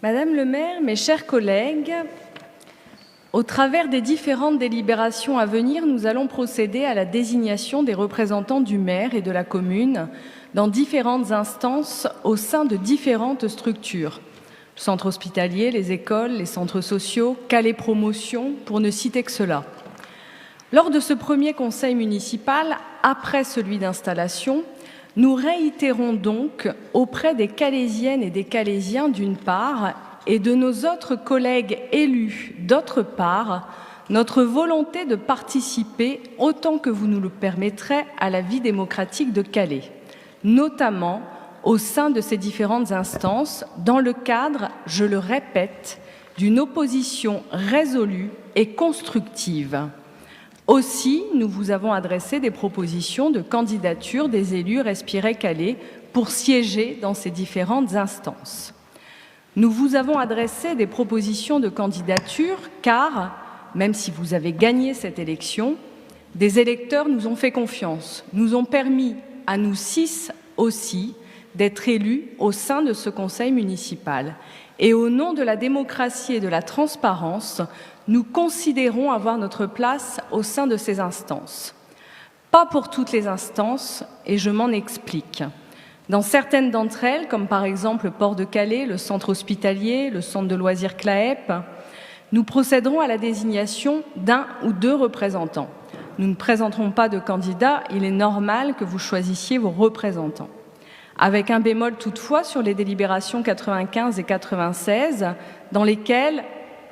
Madame le maire, mes chers collègues, au travers des différentes délibérations à venir, nous allons procéder à la désignation des représentants du maire et de la commune dans différentes instances au sein de différentes structures. Le centre hospitalier, les écoles, les centres sociaux, Calais Promotion, pour ne citer que cela. Lors de ce premier conseil municipal, après celui d'installation, nous réitérons donc auprès des Calaisiennes et des Calaisiens d'une part et de nos autres collègues élus d'autre part, notre volonté de participer autant que vous nous le permettrez à la vie démocratique de Calais, notamment au sein de ces différentes instances, dans le cadre, je le répète, d'une opposition résolue et constructive. Aussi, nous vous avons adressé des propositions de candidature des élus Respirer Calais pour siéger dans ces différentes instances. Nous vous avons adressé des propositions de candidature car, même si vous avez gagné cette élection, des électeurs nous ont fait confiance, nous ont permis à nous 6 aussi d'être élus au sein de ce conseil municipal. Et au nom de la démocratie et de la transparence, nous considérons avoir notre place au sein de ces instances. Pas pour toutes les instances, et je m'en explique. Dans certaines d'entre elles, comme par exemple le port de Calais, le centre hospitalier, le centre de loisirs CLAEP, nous procéderons à la désignation d'un ou deux représentants. Nous ne présenterons pas de candidats, il est normal que vous choisissiez vos représentants. Avec un bémol toutefois sur les délibérations 95 et 96, dans lesquelles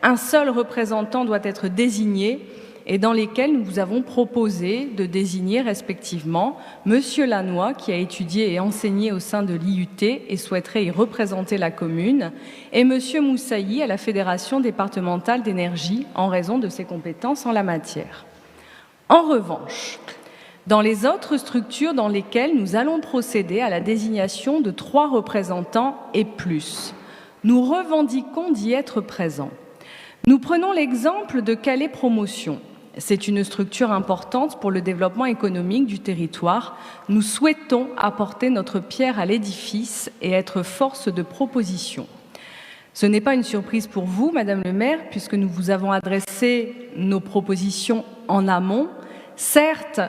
un seul représentant doit être désigné et dans lesquels nous vous avons proposé de désigner respectivement Monsieur Lannoy, qui a étudié et enseigné au sein de l'IUT et souhaiterait y représenter la commune, et Monsieur Moussaï à la Fédération départementale d'énergie en raison de ses compétences en la matière. En revanche, dans les autres structures dans lesquelles nous allons procéder à la désignation de 3 représentants et plus, nous revendiquons d'y être présents. Nous prenons l'exemple de Calais Promotion. C'est une structure importante pour le développement économique du territoire. Nous souhaitons apporter notre pierre à l'édifice et être force de proposition. Ce n'est pas une surprise pour vous, Madame le maire, puisque nous vous avons adressé nos propositions en amont, certes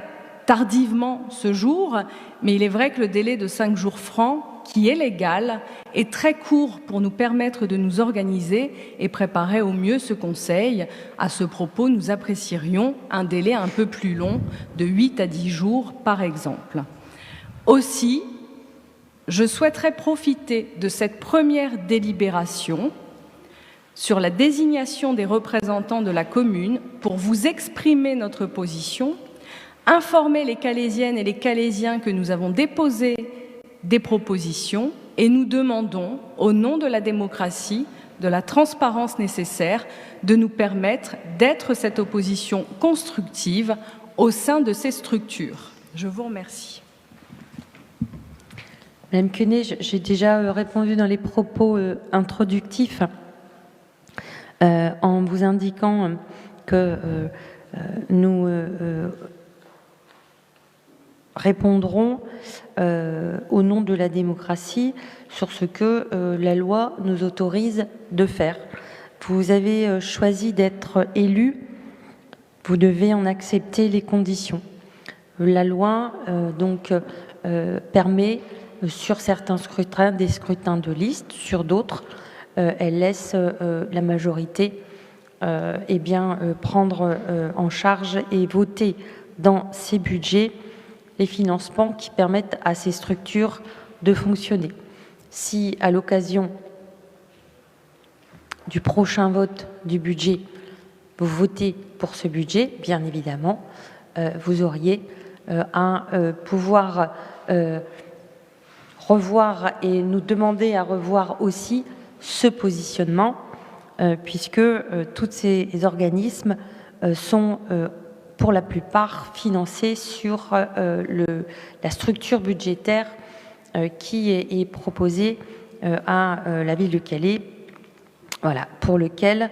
tardivement ce jour, mais il est vrai que le délai de 5 jours francs, qui est légal, est très court pour nous permettre de nous organiser et préparer au mieux ce conseil. À ce propos, nous apprécierions un délai un peu plus long, de 8 à 10 jours par exemple. Aussi, je souhaiterais profiter de cette première délibération sur la désignation des représentants de la commune pour vous exprimer notre position, informer les Calaisiennes et les Calaisiens que nous avons déposé des propositions et nous demandons, au nom de la démocratie, de la transparence nécessaire, de nous permettre d'être cette opposition constructive au sein de ces structures. Je vous remercie. Madame Quenet, j'ai déjà répondu dans les propos introductifs en vous indiquant que nous répondrons au nom de la démocratie sur ce que la loi nous autorise de faire. Vous avez choisi d'être élu, vous devez en accepter les conditions. La loi permet sur certains scrutins des scrutins de liste, sur d'autres elle laisse la majorité prendre en charge et voter dans ses budgets les financements qui permettent à ces structures de fonctionner. Si, à l'occasion du prochain vote du budget, vous votez pour ce budget, bien évidemment, vous auriez à pouvoir revoir et nous demander à revoir aussi ce positionnement, puisque tous ces organismes sont pour la plupart financés sur la structure budgétaire qui est proposée à la ville de Calais, voilà, pour lequel